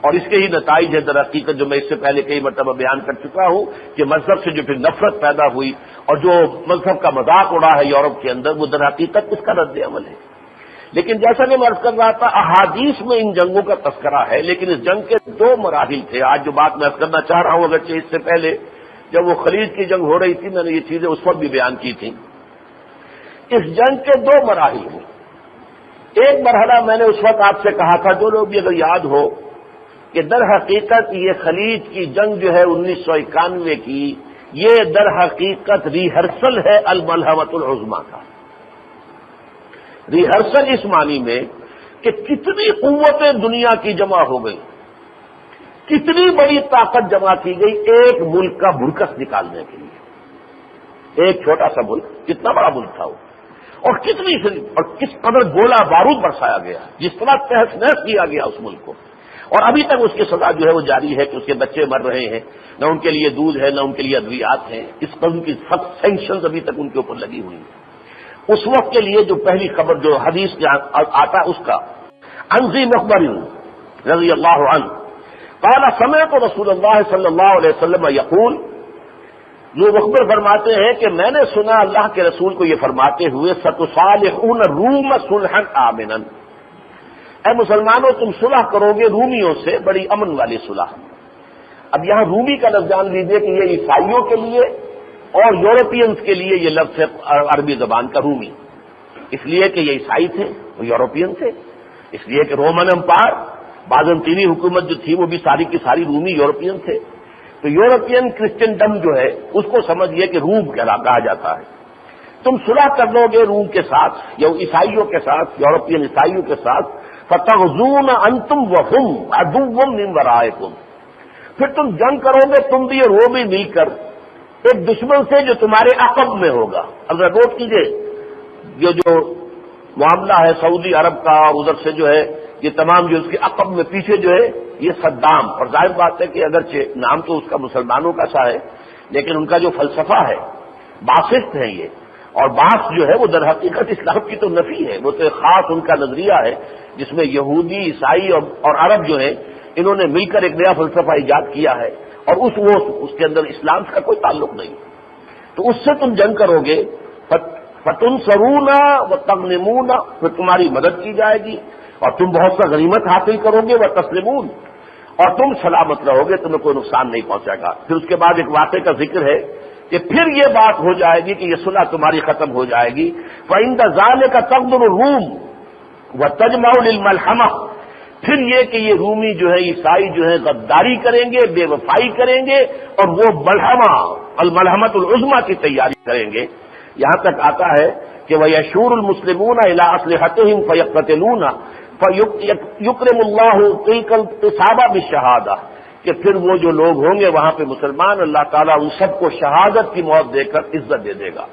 اور اس کے ہی نتائج ہے در حقیقت جو میں اس سے پہلے کئی مرتبہ بیان کر چکا ہوں کہ مذہب سے جو پھر نفرت پیدا ہوئی اور جو مذہب کا مذاق اڑا ہے یورپ کے اندر، وہ در حقیقت اس کا رد عمل ہے. لیکن جیسا کہ میں عرض کر رہا تھا احادیث میں ان جنگوں کا تذکرہ ہے، لیکن اس جنگ کے 2 مراحل تھے. آج جو بات میں عرض کرنا چاہ رہا ہوں اگرچہ اس سے پہلے جب وہ خلیج کی جنگ ہو رہی تھی میں نے یہ چیزیں اس وقت بھی بیان کی تھیں. اس جنگ کے 2 مراحل ہیں. ایک مرحلہ میں نے اس وقت آپ سے کہا تھا، جو لوگ بھی اگر یاد ہو، کہ در حقیقت یہ خلیج کی جنگ جو ہے 1991 کی، یہ در حقیقت ریہرسل ہے الملحمۃ العظمیٰ کا. ریہرسل اس معنی میں کہ کتنی قوتیں دنیا کی جمع ہو گئی، کتنی بڑی طاقت جمع کی گئی ایک ملک کا بھرکس نکالنے کے لیے. ایک چھوٹا سا ملک، کتنا بڑا ملک تھا وہ، اور کس قدر گولہ بارود برسایا گیا، جس طرح تہس نہس کیا گیا اس ملک کو. اور ابھی تک اس کی سزا جو ہے وہ جاری ہے کہ اس کے بچے مر رہے ہیں، نہ ان کے لیے دودھ ہے نہ ان کے لیے ادویات ہیں. اس قسم کی سخت سینکشنز ابھی تک ان کے اوپر لگی ہوئی ہیں. اس وقت کے لیے جو پہلی خبر جو حدیث کے آتا اس کا، انزی مخبر رضی اللہ عنہ قال سمعت رسول اللہ صلی اللہ علیہ وسلم یقول جو مخبر فرماتے ہیں کہ میں نے سنا اللہ کے رسول کو یہ فرماتے ہوئے ستصالحون الروم صلحا آمنا، اے مسلمانوں تم صلح کرو گے رومیوں سے بڑی امن والی صلح۔ اب یہاں رومی کا لفظ جان لیجیے کہ یہ عیسائیوں کے لیے اور یورپینز کے لیے یہ لفظ ہے عربی زبان کا رومی، اس لیے کہ یہ عیسائی تھے، وہ یورپین تھے، اس لیے کہ رومن امپائر بازنطینی حکومت جو تھی وہ بھی ساری کی ساری رومی یورپین تھے، تو یورپین کرسچنڈم جو ہے اس کو سمجھیے کہ روم کہا جاتا ہے۔ تم صلح کر لو گے روم کے ساتھ یا عیسائیوں کے ساتھ، یورپین عیسائیوں کے ساتھ، فتغزون انتم وهم عدو من ورائکم، پھر تم جنگ کرو گے تم بھی اور وہ بھی مل کر ایک دشمن سے جو تمہارے عقب میں ہوگا۔ اب نوٹ کیجئے یہ جو معاملہ ہے سعودی عرب کا اور ادھر سے جو ہے یہ تمام جو اس کے عقب میں پیچھے جو ہے یہ صدام، اور ظاہر بات ہے کہ اگرچہ نام تو اس کا مسلمانوں کا سا ہے لیکن ان کا جو فلسفہ ہے باسط ہیں یہ، اور باس جو ہے وہ در حقیقت اسلام کی تو نفی ہے، وہ تو ایک خاص ان کا نظریہ ہے جس میں یہودی عیسائی اور عرب جو ہے انہوں نے مل کر ایک نیا فلسفہ ایجاد کیا ہے، اور اس کے اندر اسلام کا کوئی تعلق نہیں۔ تو اس سے تم جنگ کرو گے، فتنصرون وتغنمون، پھر تمہاری مدد کی جائے گی اور تم بہت سا غنیمت حاصل کرو گے، وتسلمون، اور تم سلامت رہو گے، تمہیں کوئی نقصان نہیں پہنچے گا۔ پھر اس کے بعد ایک واقعے کا ذکر ہے کہ پھر یہ بات ہو جائے گی کہ یہ صلح تمہاری ختم ہو جائے گی، فَعِندَ ذَلِكَ تَقْدُرُ الرُّومُ وَتَجْمَعُ لِلْمَلْحَمَةِ، پھر یہ کہ یہ رومی جو ہے عیسائی جو ہے غداری کریں گے، بے وفائی کریں گے اور وہ ملحمہ الملحمۃ العظمیٰ کی تیاری کریں گے۔ یہاں تک آتا ہے کہ وَيَشُورُ الْمُسْلِمُونَ إِلَىٰ أَسْلِحَتِهِمْ فَيَقْتَتِلُونَ فَيُكْرِمُ اللَّهُ تِلْكَ الْإِصَابَةَ بِالشَّهَادَةِ، کہ پھر وہ جو لوگ ہوں گے وہاں پہ مسلمان، اللہ تعالیٰ ان سب کو شہادت کی موت دے کر عزت دے دے گا۔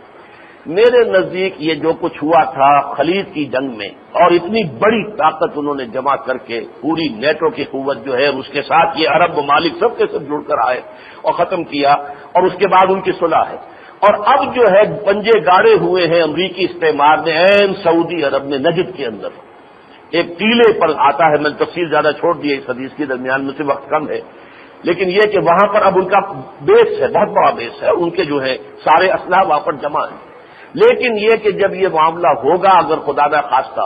میرے نزدیک یہ جو کچھ ہوا تھا خلیج کی جنگ میں، اور اتنی بڑی طاقت انہوں نے جمع کر کے پوری نیٹو کی قوت جو ہے اس کے ساتھ یہ عرب ممالک سب کے سب جڑ کر آئے اور ختم کیا، اور اس کے بعد ان کی صلح ہے، اور اب جو ہے پنجے گاڑے ہوئے ہیں امریکی استعمار نے عین سعودی عرب میں نجد کے اندر ایک ٹیلے پر آتا ہے، میں تفصیل زیادہ چھوڑ دی اس حدیث کی، درمیان میں سے وقت کم ہے، لیکن یہ کہ وہاں پر اب ان کا بیس ہے، بہت بڑا بیس ہے، ان کے جو ہے سارے اسلحہ وہاں پر جمع ہیں۔ لیکن یہ کہ جب یہ معاملہ ہوگا، اگر خدا نہ خواستہ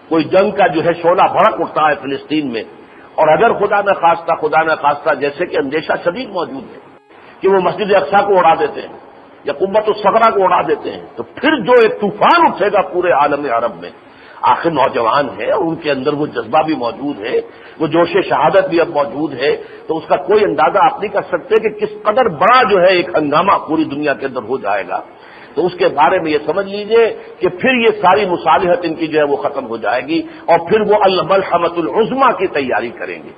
کوئی جنگ کا جو ہے شعلہ بھڑک اٹھتا ہے فلسطین میں، اور اگر خدا نہ خواستہ جیسے کہ اندیشہ شدید موجود ہے کہ وہ مسجد اقصیٰ کو اڑا دیتے ہیں یا قبۃ الصغریٰ کو اڑا دیتے ہیں، تو پھر جو ایک طوفان اٹھے گا پورے عالم عرب میں، آخر نوجوان ہے اور ان کے اندر وہ جذبہ بھی موجود ہے، وہ جوش شہادت بھی اب موجود ہے، تو اس کا کوئی اندازہ آپ نہیں کر سکتے کہ کس قدر بڑا جو ہے ایک ہنگامہ پوری دنیا کے اندر ہو جائے گا۔ تو اس کے بارے میں یہ سمجھ لیجئے کہ پھر یہ ساری مصالحت ان کی جو ہے وہ ختم ہو جائے گی، اور پھر وہ الملحمۃ العظمیٰ کی تیاری کریں گے۔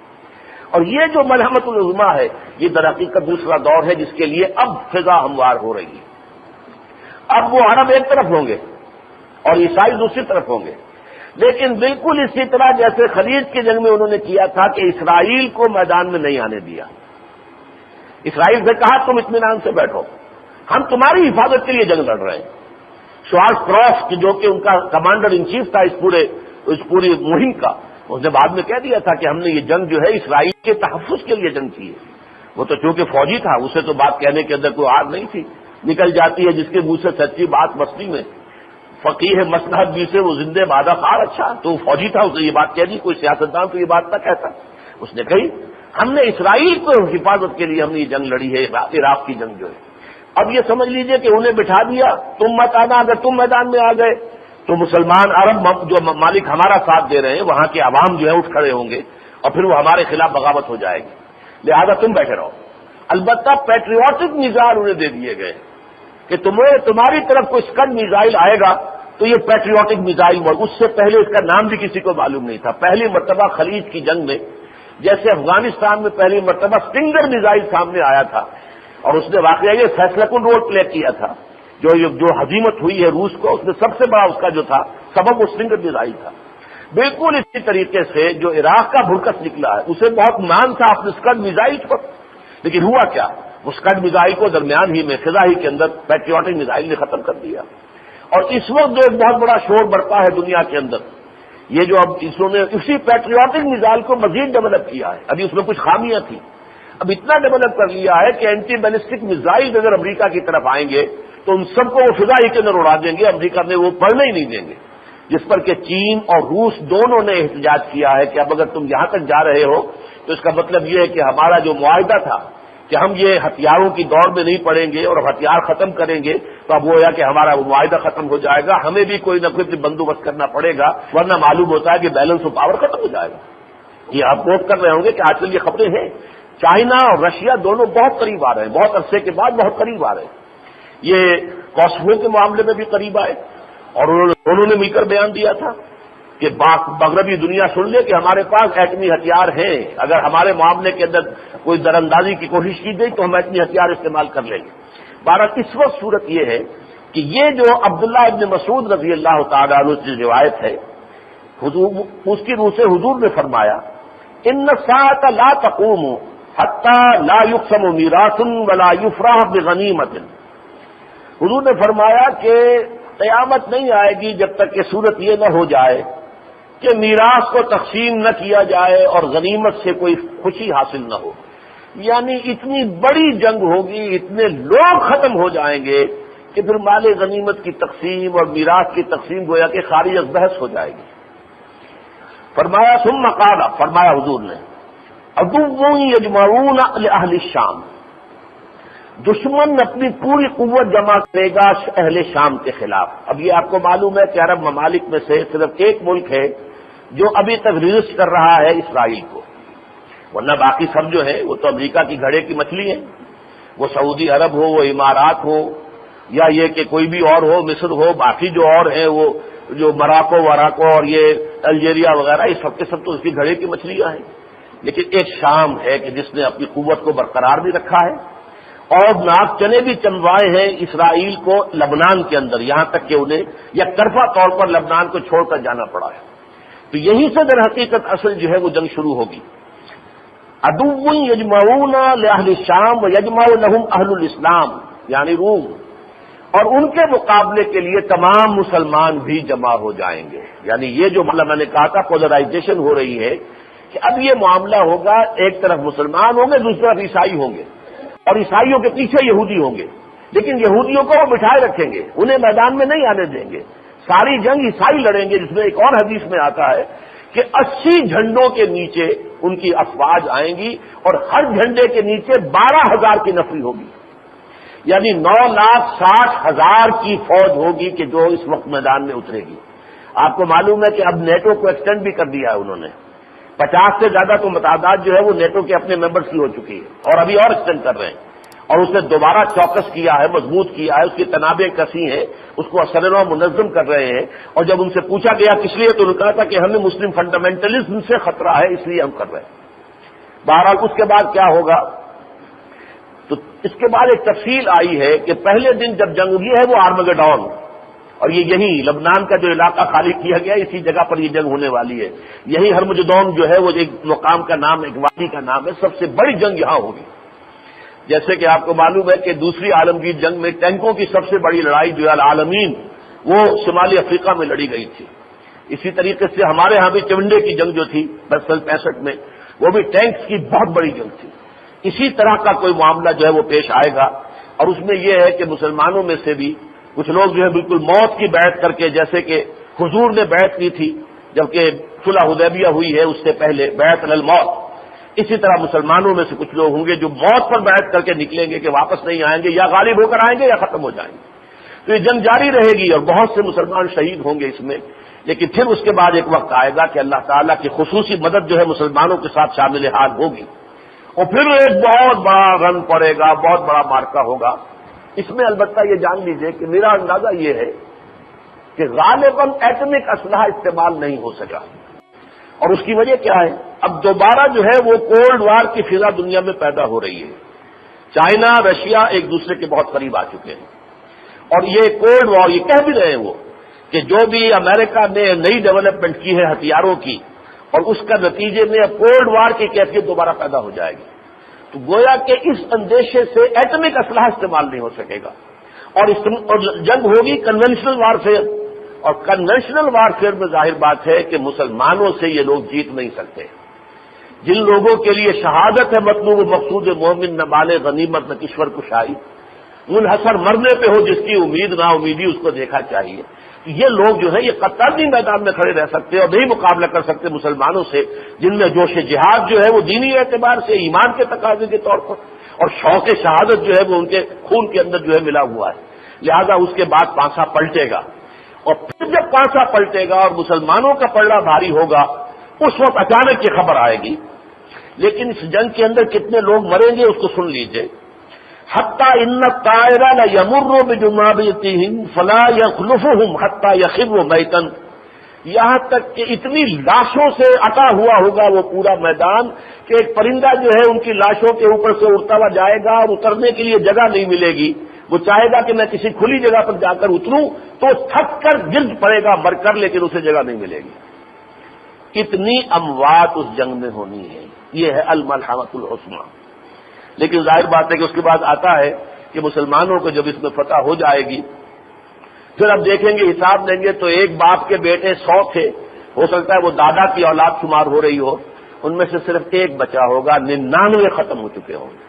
اور یہ جو ملحمۃ العظمیٰ ہے یہ در حقیقت دوسرا دور ہے جس کے لیے اب فضا ہموار ہو رہی ہے۔ اب وہ عرب ایک طرف ہوں گے اور عیسائی دوسری طرف ہوں گے، لیکن بالکل اسی طرح جیسے خلیج کی جنگ میں انہوں نے کیا تھا کہ اسرائیل کو میدان میں نہیں آنے دیا، اسرائیل سے کہا تم اطمینان سے بیٹھو، ہم تمہاری حفاظت کے لیے جنگ لڑ رہے ہیں۔ شوارز کراف جو کہ ان کا کمانڈر ان چیف تھا اس پوری مہم کا، اس نے بعد میں کہہ دیا تھا کہ ہم نے یہ جنگ جو ہے اسرائیل کے تحفظ کے لیے جنگ کی ہے۔ وہ تو چونکہ فوجی تھا اسے تو بات کہنے کے اندر کوئی آگ نہیں تھی، نکل جاتی ہے جس کے منہ سے سچی بات مستی میں، فقیہ مصلحت بھی سے وہ زندے بادہ خار، اچھا تو وہ فوجی تھا، اسے یہ بات کہہ دی، کوئی سیاستدان تو یہ بات نہ کہتا، اس نے کہی ہم نے اسرائیل کو حفاظت کے لیے ہم نے یہ جنگ لڑی ہے، عراق کی جنگ جو ہے۔ اب یہ سمجھ لیجئے کہ انہیں بٹھا دیا، تم مت آنا، اگر تم میدان میں آ گئے تو مسلمان عرب جو ممالک ہمارا ساتھ دے رہے ہیں وہاں کے عوام جو ہے اٹھ کھڑے ہوں گے اور پھر وہ ہمارے خلاف بغاوت ہو جائے گی، لہذا تم بیٹھے رہو۔ البتہ پیٹریوٹک میزائل انہیں دے دیے گئے کہ تمہاری طرف کوئی اسکڈ میزائل آئے گا تو یہ پیٹریوٹک میزائل، اس سے پہلے اس کا نام بھی کسی کو معلوم نہیں تھا۔ پہلی مرتبہ خلیج کی جنگ میں جیسے افغانستان میں پہلی مرتبہ اسٹنگر میزائل سامنے آیا تھا، اور اس نے واقعہ یہ فیصلہ کن رول پلے کیا تھا، جو ہزیمت ہوئی ہے روس کو، اس میں سب سے بڑا اس کا جو تھا سبب وہ اسٹنگر میزائل تھا۔ بالکل اسی طریقے سے جو عراق کا بھرکس نکلا ہے اسے بہت مان تھا اپنے اسکڈ میزائل پر، لیکن ہوا کیا، وہ اسکڈ میزائل کو درمیان ہی میں فضا ہی کے اندر پیٹریوٹک میزائل نے ختم کر دیا۔ اور اس وقت جو ایک بہت بڑا شور برپا ہے دنیا کے اندر، یہ جو اب انہوں نے اسی پیٹریوٹک میزائل کو مزید ڈیولپ کیا ہے، ابھی اس میں کچھ خامیاں تھیں، اب اتنا ڈیولپ کر لیا ہے کہ اینٹی بیلسٹک میزائل اگر امریکہ کی طرف آئیں گے تو ان سب کو وہ فضائی کے اندر اڑا دیں گے، امریکہ میں وہ پڑھنے ہی نہیں دیں گے، جس پر کہ چین اور روس دونوں نے احتجاج کیا ہے کہ اب اگر تم یہاں تک جا رہے ہو تو اس کا مطلب یہ ہے کہ ہمارا جو معاہدہ تھا کہ ہم یہ ہتھیاروں کی دوڑ میں نہیں پڑیں گے اور ہتھیار ختم کریں گے، تو اب وہ ہے کہ ہمارا وہ معاہدہ ختم ہو جائے گا، ہمیں بھی کوئی نہ کوئی بندوبست کرنا پڑے گا، ورنہ معلوم ہوتا ہے کہ بیلنس آف پاور ختم ہو جائے گا۔ یہ آپ نوٹ کر رہے ہوں گے کہ آج کل یہ خبریں ہیں، چائنا اور رشیا دونوں بہت قریب آ رہے ہیں، بہت عرصے کے بعد بہت قریب آ رہے ہیں۔ یہ کوسوو کے معاملے میں بھی قریب آئے اور انہوں نے مل کر بیان دیا تھا کہ مغربی دنیا سن لے کہ ہمارے پاس ایٹمی ہتھیار ہیں، اگر ہمارے معاملے کے اندر کوئی دراندازی کی کوشش کی گئی تو ہم ایٹمی ہتھیار استعمال کر لیں گے۔ بہرحال اس وقت صورت یہ ہے کہ یہ جو عبداللہ ابن مسعود رضی اللہ تعالیٰ عنہ کی روایت ہے، اس کی روح سے حضور نے فرمایا ان الساعة لا تقوم حتى لا يقسم میراث ولا یفرح بغنیمۃ۔ حضور نے فرمایا کہ قیامت نہیں آئے گی جب تک کہ صورت یہ نہ ہو جائے کہ میراث کو تقسیم نہ کیا جائے اور غنیمت سے کوئی خوشی حاصل نہ ہو، یعنی اتنی بڑی جنگ ہوگی، اتنے لوگ ختم ہو جائیں گے کہ پھر مال غنیمت کی تقسیم اور میراث کی تقسیم گویا کہ خارج از بحث ہو جائے گی۔ فرمایا ثم قال، فرمایا حضور نے عدو یجمعون لاہل الشام، دشمن اپنی پوری قوت جمع کرے گا اہل شام کے خلاف۔ اب یہ آپ کو معلوم ہے کہ عرب ممالک میں سے صرف ایک ملک ہے جو ابھی تک ریزسٹ کر رہا ہے اسرائیل کو، ورنہ باقی سب جو ہے وہ تو امریکہ کی گھڑے کی مچھلی ہیں، وہ سعودی عرب ہو، وہ امارات ہو، یا یہ کہ کوئی بھی اور ہو، مصر ہو، باقی جو اور ہیں وہ جو مراکو اور یہ الجیریا وغیرہ، یہ سب کے سب تو اس کی گھڑے کی مچھلیاں ہیں۔ لیکن ایک شام ہے کہ جس نے اپنی قوت کو برقرار بھی رکھا ہے اور ناک چنے بھی چنوائے ہیں اسرائیل کو لبنان کے اندر، یہاں تک کہ انہیں یک طرفہ طور پر لبنان کو چھوڑ کر جانا پڑا ہے۔ تو یہیں سے در حقیقت اصل جو ہے وہ جنگ شروع ہوگی۔ عدو یجمعون لاہل الشام ویجمع لهم اہل الاسلام، یعنی روم، اور ان کے مقابلے کے لیے تمام مسلمان بھی جمع ہو جائیں گے۔ یعنی یہ جو میں نے کہا تھا پولرائزیشن ہو رہی ہے کہ اب یہ معاملہ ہوگا، ایک طرف مسلمان ہوں گے، دوسری طرف عیسائی ہوں گے، اور عیسائیوں کے پیچھے یہودی ہوں گے، لیکن یہودیوں کو وہ بٹھائے رکھیں گے، انہیں میدان میں نہیں آنے دیں گے، ساری جنگ عیسائی لڑیں گے، جس میں ایک اور حدیث میں آتا ہے کہ 80 جھنڈوں کے نیچے ان کی افواج آئیں گی اور ہر جھنڈے کے نیچے 12,000 کی نفری ہوگی، یعنی 9,60,000 کی فوج ہوگی کہ جو اس وقت میدان میں اترے گی۔ آپ کو معلوم ہے کہ اب نیٹو کو ایکسٹینڈ بھی کر دیا ہے انہوں نے، 50 سے زیادہ تو متعدد جو ہے وہ نیٹو کے اپنے ممبرز کی ہو چکی ہے، اور ابھی اور ایکسٹینڈ کر رہے ہیں، اور اس نے دوبارہ چوکس کیا ہے، مضبوط کیا ہے، اس کی تنابیں کسی ہیں، اس کو اثرنو منظم کر رہے ہیں۔ اور جب ان سے پوچھا گیا کس لیے تو انہوں نے کہا تھا کہ ہمیں مسلم فنڈامنٹلزم سے خطرہ ہے، اس لیے ہم کر رہے ہیں۔ بہرحال اس کے بعد کیا ہوگا، تو اس کے بعد ایک تفصیل آئی ہے کہ پہلے دن جب جنگ ہوئی ہے وہ آرمگڈون، اور یہ یہی لبنان کا جو علاقہ خالی کیا گیا اسی جگہ پر یہ جنگ ہونے والی ہے۔ یہی ہرمجدون جو ہے وہ ایک مقام کا نام، ایک وادی کا نام ہے، سب سے بڑی جنگ یہاں ہوگی۔ جیسے کہ آپ کو معلوم ہے کہ دوسری عالمگیر جنگ میں ٹینکوں کی سب سے بڑی لڑائی جو ہے العالمین وہ شمالی افریقہ میں لڑی گئی تھی، اسی طریقے سے ہمارے ہاں بھی چونڈے کی جنگ جو تھی 1965 میں، وہ بھی ٹینکس کی بہت بڑی جنگ تھی۔ اسی طرح کا کوئی معاملہ جو ہے وہ پیش آئے گا، اور اس میں یہ ہے کہ مسلمانوں میں سے بھی کچھ لوگ جو ہے بالکل موت کی بیعت کر کے، جیسے کہ حضور نے بیعت کی تھی جبکہ صلح حدیبیہ ہوئی ہے اس سے پہلے، بیعت علی الموت، اسی طرح مسلمانوں میں سے کچھ لوگ ہوں گے جو موت پر بیعت کر کے نکلیں گے کہ واپس نہیں آئیں گے، یا غالب ہو کر آئیں گے یا ختم ہو جائیں گے۔ تو یہ جنگ جاری رہے گی اور بہت سے مسلمان شہید ہوں گے اس میں، لیکن پھر اس کے بعد ایک وقت آئے گا کہ اللہ تعالیٰ کی خصوصی مدد جو ہے مسلمانوں کے ساتھ شامل حال ہوگی، اور پھر ایک بہت بڑا رن پڑے گا، بہت بڑا مارکا ہوگا۔ اس میں البتہ یہ جان لیجیے کہ میرا اندازہ یہ ہے کہ غالباً ایٹمک اسلحہ استعمال نہیں ہو سکا، اور اس کی وجہ کیا ہے، اب دوبارہ جو ہے وہ کولڈ وار کی فضا دنیا میں پیدا ہو رہی ہے۔ چائنا، رشیا ایک دوسرے کے بہت قریب آ چکے ہیں، اور یہ کولڈ وار، یہ کہہ بھی رہے ہیں وہ کہ جو بھی امریکہ نے نئی ڈیولپمنٹ کی ہے ہتھیاروں کی، اور اس کا نتیجے میں اب کولڈ وار کی کیفیت دوبارہ پیدا ہو جائے گی، تو گویا کہ اس اندیشے سے ایٹمک اسلحہ استعمال نہیں ہو سکے گا، اور جنگ ہوگی کنونشنل وارفیئر، اور کنونشنل وارفیئر میں ظاہر بات ہے کہ مسلمانوں سے یہ لوگ جیت نہیں سکتے، جن لوگوں کے لیے شہادت ہے مطلوب و مقصود مومن، نہ مال غنیمت نہ کشور کشائی، منحصر مرنے پہ ہو جس کی امید نہ امیدی، اس کو دیکھا چاہیے۔ یہ لوگ جو ہے یہ قطر نہیں میدان میں کھڑے رہ سکتے اور نہیں مقابلہ کر سکتے مسلمانوں سے، جن میں جوش جہاد جو ہے وہ دینی اعتبار سے ایمان کے تقاضے کے طور پر، اور شوق شہادت جو ہے وہ ان کے خون کے اندر جو ہے ملا ہوا ہے۔ لہذا اس کے بعد پانسا پلٹے گا، اور پھر جب پانسا پلٹے گا اور مسلمانوں کا پلڑا بھاری ہوگا، اس وقت اچانک یہ خبر آئے گی۔ لیکن اس جنگ کے اندر کتنے لوگ مریں گے اس کو سن لیجئے۔ حتی ان الطائر لیمر بجنابتہم فلا یخلفہم حتی یخروا میتا، یہاں تک کہ اتنی لاشوں سے عطا ہوا ہوگا وہ پورا میدان کہ ایک پرندہ جو ہے ان کی لاشوں کے اوپر سے اڑتا ہوا جائے گا اور اترنے کے لیے جگہ نہیں ملے گی۔ وہ چاہے گا کہ میں کسی کھلی جگہ پر جا کر اتروں تو تھک کر گرد پڑے گا مر کر، لیکن اسے جگہ نہیں ملے گی۔ اتنی اموات اس جنگ میں ہونی ہے، یہ ہے الملحمۃ العظمیٰ۔ لیکن ظاہر بات ہے کہ اس کے بعد آتا ہے کہ مسلمانوں کو جب اس میں فتح ہو جائے گی، پھر اب دیکھیں گے، حساب لیں گے تو ایک باپ کے بیٹے 100 تھے، ہو سکتا ہے وہ دادا کی اولاد شمار ہو رہی ہو، ان میں سے صرف ایک بچا ہوگا، 99 ختم ہو چکے ہوں گے۔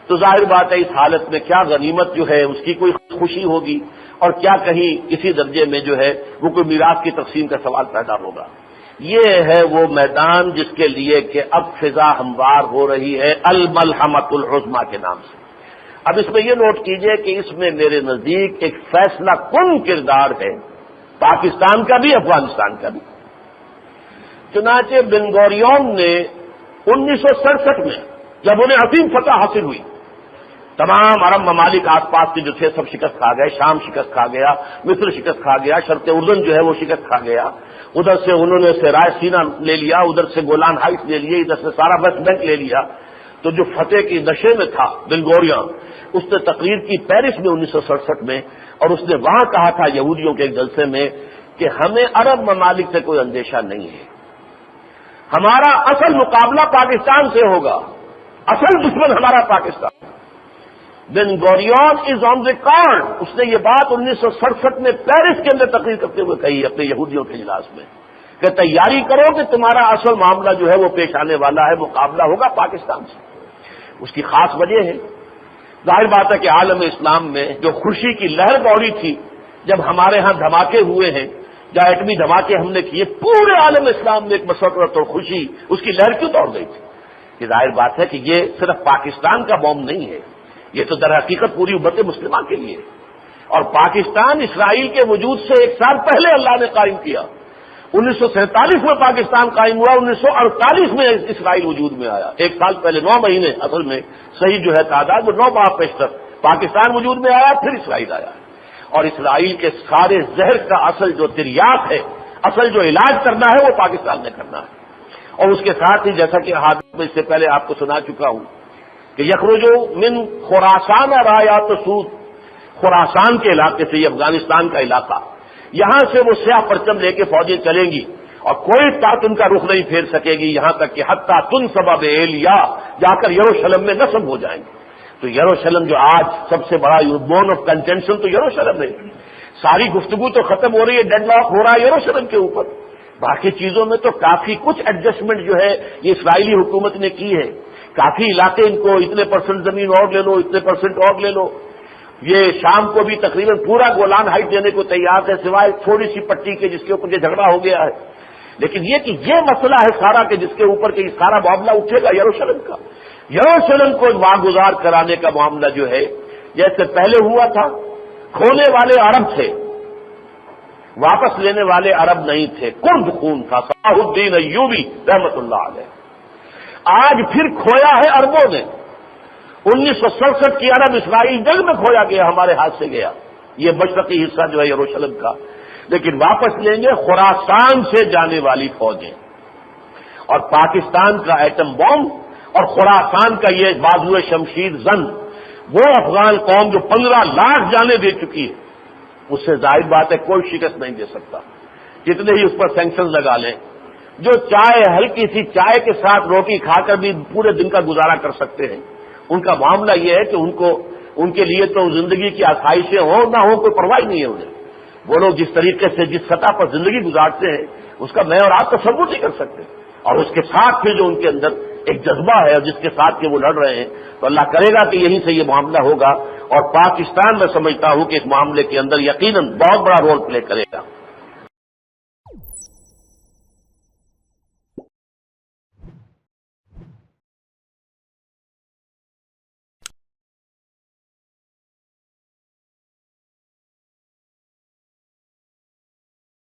تو ظاہر بات ہے اس حالت میں کیا غنیمت جو ہے اس کی کوئی خوشی ہوگی، اور کیا کہیں اسی درجے میں جو ہے وہ کوئی میراث کی تقسیم کا سوال پیدا ہوگا۔ یہ ہے وہ میدان جس کے لیے کہ اب فضا ہموار ہو رہی ہے الملحمۃ العظمیٰ کے نام سے۔ اب اس میں یہ نوٹ کیجئے کہ اس میں میرے نزدیک ایک فیصلہ کن کردار ہے، پاکستان کا بھی افغانستان کا بھی۔ چنانچہ بن گوریون نے 1967 میں جب انہیں عظیم فتح حاصل ہوئی، تمام عرب ممالک آس پاس کے جو تھے سب شکست کھا گئے، شام شکست کھا گیا، مصر شکست کھا گیا، شرق اردن جو ہے وہ شکست کھا گیا، ادھر سے انہوں نے سرائے سینا لے لیا، ادھر سے گولان ہائٹس لے لیے، ادھر سے سارا ویسٹ بینک لے لیا۔ تو جو فتح کی نشے میں تھا بن گوریون، اس نے تقریر کی پیرس میں 1967 میں، اور اس نے وہاں کہا تھا یہودیوں کے ایک جلسے میں کہ ہمیں عرب ممالک سے کوئی اندیشہ نہیں ہے، ہمارا اصل مقابلہ پاکستان سے ہوگا، اصل دشمن ہمارا پاکستان۔ بن گوریون از آن ریکارڈ، اس نے یہ بات 1967 میں پیرس کے اندر تقریر کرتے ہوئے کہی اپنے یہودیوں کے اجلاس میں کہ تیاری کرو کہ تمہارا اصل معاملہ جو ہے وہ پیش آنے والا ہے، مقابلہ ہوگا پاکستان سے۔ اس کی خاص وجہ ہے، ظاہر بات ہے کہ عالم اسلام میں جو خوشی کی لہر دوڑی تھی جب ہمارے ہاں دھماکے ہوئے ہیں، جہاں ایٹمی دھماکے ہم نے کیے، پورے عالم اسلام میں ایک مسرت اور خوشی، اس کی لہر کیوں دوڑ گئی تھی؟ یہ ظاہر بات ہے کہ یہ صرف پاکستان کا بوم نہیں ہے، یہ تو در حقیقت پوری امت مسلمہ کے لیے، اور پاکستان اسرائیل کے وجود سے 1 سال پہلے اللہ نے قائم کیا۔ 1947 میں پاکستان قائم ہوا، 1948 میں اسرائیل وجود میں آیا، 1 سال پہلے 9 مہینے، اصل میں صحیح جو ہے تعداد وہ 9 ماہ پیشتر پاکستان وجود میں آیا، پھر اسرائیل آیا، اور اسرائیل کے سارے زہر کا اصل جو تریاق ہے، اصل جو علاج کرنا ہے وہ پاکستان نے کرنا ہے۔ اور اس کے ساتھ ہی جیسا کہ حادث میں اس سے پہلے آپ کو سنا چکا ہوں کہ یخرجو من خراسان رایات سود، خراسان کے علاقے سے، یہ افغانستان کا علاقہ، یہاں سے وہ سیاہ پرچم لے کے فوجیں چلیں گی اور کوئی طاقت ان کا رخ نہیں پھیر سکے گی، یہاں تک کہ حتیٰ تن سبب ایلیا جا کر یروشلم میں نصب ہو جائیں گے۔ تو یروشلم جو آج سب سے بڑا بون آف کنٹینشن تو یروشلم ہے، ساری گفتگو تو ختم ہو رہی ہے، ڈیڈ لاک ہو رہا ہے یروشلم کے اوپر، باقی چیزوں میں تو کافی کچھ ایڈجسٹمنٹ جو ہے یہ اسرائیلی حکومت نے کی ہے، کافی علاقے ان کو اتنے % زمین اور لے لو، اتنے % اور لے لو، یہ شام کو بھی تقریباً پورا گولان ہائٹ دینے کو تیار ہے، سوائے تھوڑی سی پٹی کے جس کے اوپر یہ جھگڑا ہو گیا ہے۔ لیکن یہ کہ یہ مسئلہ ہے سارا کہ جس کے اوپر کہ سارا معاملہ اٹھے گا یروشلم کا، یروشلم کو واگزار کرانے کا معاملہ جو ہے جیسے پہلے ہوا تھا، کھونے والے عرب تھے، واپس لینے والے عرب نہیں تھے، کرد خون تھا، صلاح الدین ایوبی رحمت اللہ علیہ۔ آج پھر کھویا ہے عربوں نے، 1967 کی عرب اسرائیل جنگ میں کھویا گیا، ہمارے ہاتھ سے گیا یہ مشرقی حصہ جو ہے یروشلم کا، لیکن واپس لیں گے خراسان سے جانے والی فوجیں، اور پاکستان کا ایٹم بم اور خراسان کا یہ بازو شمشیر زن، وہ افغان قوم جو 15 لاکھ جانیں دے چکی ہے، اس سے ظاہر بات ہے کوئی شکست نہیں دے سکتا، جتنے ہی اس پر سینکشن لگا لیں۔ جو چائے ہلکی سی چائے کے ساتھ روٹی کھا کر بھی پورے دن کا گزارا کر سکتے ہیں، ان کا معاملہ یہ ہے کہ ان کے لیے تو زندگی کی آسائشیں ہوں نہ ہوں کوئی پرواہ نہیں ہے انہیں، وہ لوگ جس طریقے سے جس سطح پر زندگی گزارتے ہیں اس کا میں اور آپ تصور نہیں کر سکتے۔ اور اس کے ساتھ پھر جو ان کے اندر ایک جذبہ ہے اور جس کے ساتھ کہ وہ لڑ رہے ہیں، تو اللہ کرے گا کہ یہیں سے یہ معاملہ ہوگا، اور پاکستان میں سمجھتا ہوں کہ اس معاملے کے اندر یقیناً بہت بڑا رول پلے کرے گا۔